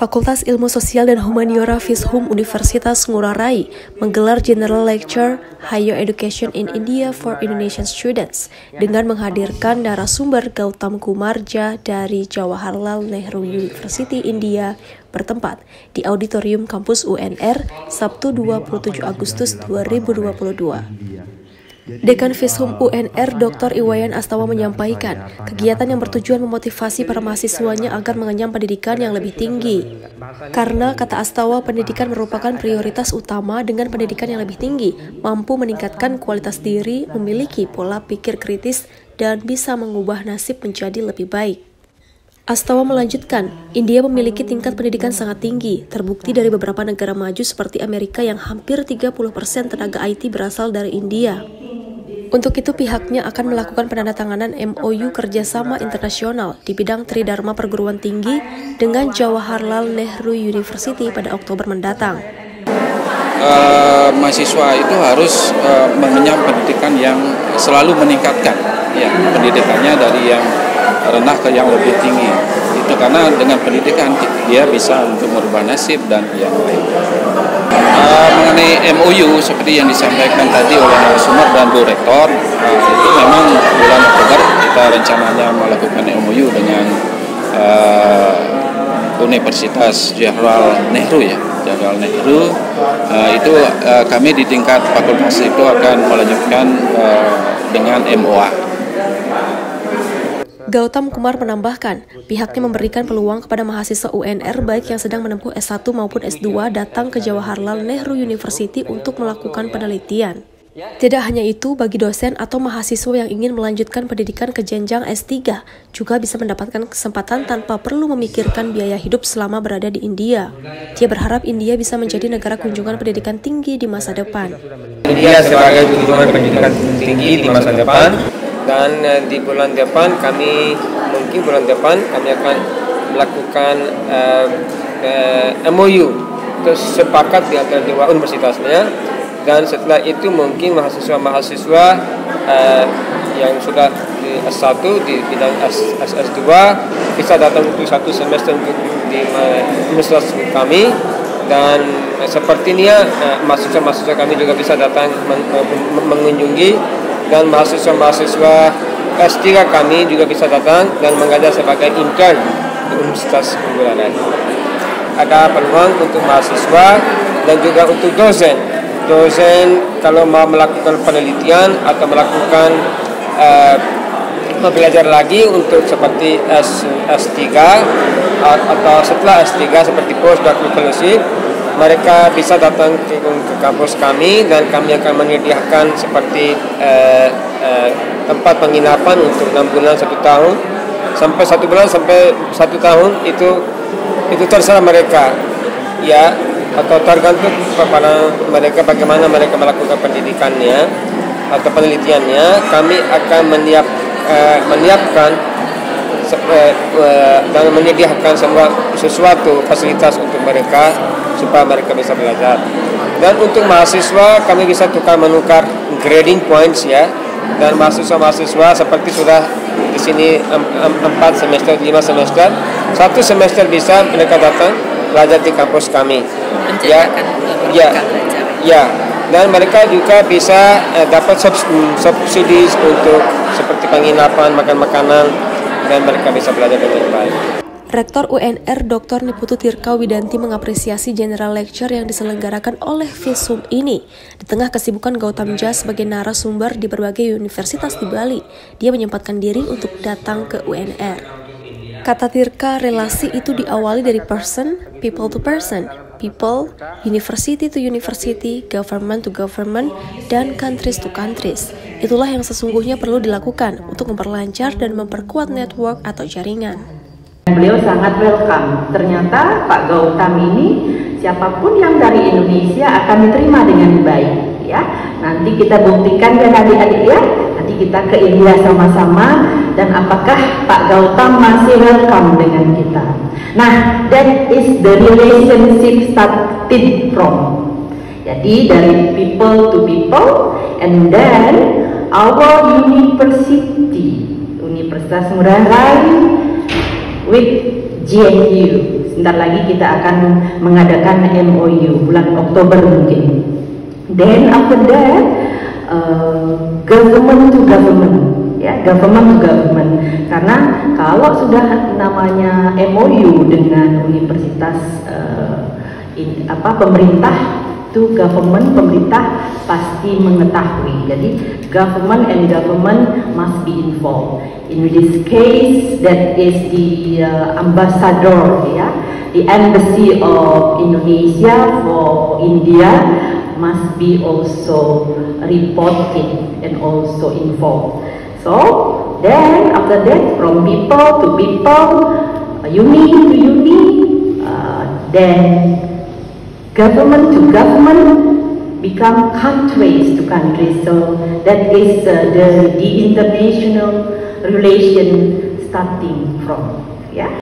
Fakultas Ilmu Sosial dan Humaniora FISHUM Universitas Ngurah Rai menggelar General Lecture Higher Education in India for Indonesian Students dengan menghadirkan narasumber Gautam Kumarja dari Jawaharlal Nehru University India bertempat di Auditorium Kampus UNR Sabtu 27 Agustus 2022. Dekan FISHUM UNR Dr. Iwayan Astawa menyampaikan, kegiatan yang bertujuan memotivasi para mahasiswanya agar mengenyam pendidikan yang lebih tinggi. Karena, kata Astawa, pendidikan merupakan prioritas utama. Dengan pendidikan yang lebih tinggi, mampu meningkatkan kualitas diri, memiliki pola pikir kritis, dan bisa mengubah nasib menjadi lebih baik. Astawa melanjutkan, India memiliki tingkat pendidikan sangat tinggi, terbukti dari beberapa negara maju seperti Amerika yang hampir 30% tenaga IT berasal dari India. Untuk itu pihaknya akan melakukan penandatanganan MOU kerjasama internasional di bidang Tridharma perguruan tinggi dengan Jawaharlal Nehru University pada Oktober mendatang. Mahasiswa itu harus mengenyam pendidikan yang selalu meningkatkan, ya, pendidikannya dari yang rendah ke yang lebih tinggi. Itu karena dengan pendidikan dia bisa untuk merubah nasib dan yang lain. Mengenai MOU seperti yang disampaikan tadi oleh narasumber dan Bu Rektor, itu memang bulan Oktober kita rencananya melakukan MOU dengan Universitas Jawaharlal Nehru, ya, Jawaharlal Nehru. Itu kami di tingkat fakultas itu akan melanjutkan dengan MOA. Gautam Kumar menambahkan, pihaknya memberikan peluang kepada mahasiswa UNR baik yang sedang menempuh S1 maupun S2 datang ke Jawaharlal Nehru University untuk melakukan penelitian. Tidak hanya itu, bagi dosen atau mahasiswa yang ingin melanjutkan pendidikan ke jenjang S3 juga bisa mendapatkan kesempatan tanpa perlu memikirkan biaya hidup selama berada di India. Dia berharap India bisa menjadi negara kunjungan pendidikan tinggi di masa depan. India sebagai kunjungan pendidikan tinggi di masa depan. Dan di bulan depan kami akan melakukan MOU sepakat di antara dua universitasnya, dan setelah itu mungkin mahasiswa-mahasiswa yang sudah di S1 di bidang S2 bisa datang untuk satu semester di universitas kami, dan sepertinya mahasiswa-mahasiswa kami juga bisa datang mengunjungi, dan mahasiswa-mahasiswa S3 kami juga bisa datang dan mengajar sebagai intern di Universitas Ngurah Rai. Ada peluang untuk mahasiswa dan juga untuk dosen. Dosen kalau mau melakukan penelitian atau melakukan belajar lagi untuk seperti S3 atau setelah S3 seperti postdoctoral fellowship, mereka bisa datang ke kampus kami dan kami akan menyediakan seperti tempat penginapan untuk 6 bulan 1 tahun sampai 1 bulan sampai 1 tahun, itu terserah mereka, ya, atau tergantung kepada mereka bagaimana mereka melakukan pendidikannya atau penelitiannya. Kami akan menyiapkan dan menyediakan semua sesuatu fasilitas untuk mereka supaya mereka bisa belajar. Dan untuk mahasiswa kami bisa menukar grading points, ya, dan mahasiswa seperti sudah di sini 4 semester 5 semester, 1 semester bisa mereka datang belajar di kampus kami, ya, dan mereka juga bisa dapat subsidi untuk seperti penginapan, makan makanan, dan mereka bisa belajar dengan baik. Rektor UNR Dr. Niputu Tirka Widanti mengapresiasi General Lecture yang diselenggarakan oleh FISHUM ini. Di tengah kesibukan Gautam Jas sebagai narasumber di berbagai universitas di Bali, dia menyempatkan diri untuk datang ke UNR. Kata Tirka, relasi itu diawali dari person, people to person, people, university to university, government to government, dan countries to countries. Itulah yang sesungguhnya perlu dilakukan untuk memperlancar dan memperkuat network atau jaringan. Beliau sangat welcome. Ternyata Pak Gautam ini siapapun yang dari Indonesia akan diterima dengan baik, ya. Nanti kita buktikan ya adik-adik, ya. Nanti kita ke India sama-sama, dan apakah Pak Gautam masih welcome dengan kita. Nah, that is the relationship started from. Jadi dari people to people, and then our university, Universitas Ngurah Rai with GNU, sebentar lagi kita akan mengadakan MOU bulan Oktober mungkin. Then after that, government to government, ya, government to government. Karena kalau sudah namanya MOU dengan universitas pemerintah to government, pemerintah pasti mengetahui. Jadi government and government must be involved. In this case, that is the ambassador, ya, the embassy of Indonesia for India must be also reporting and also involved. So then after that, from people to people, uni to uni, then government to government become countries to countries. So that is the international relation starting from, yeah.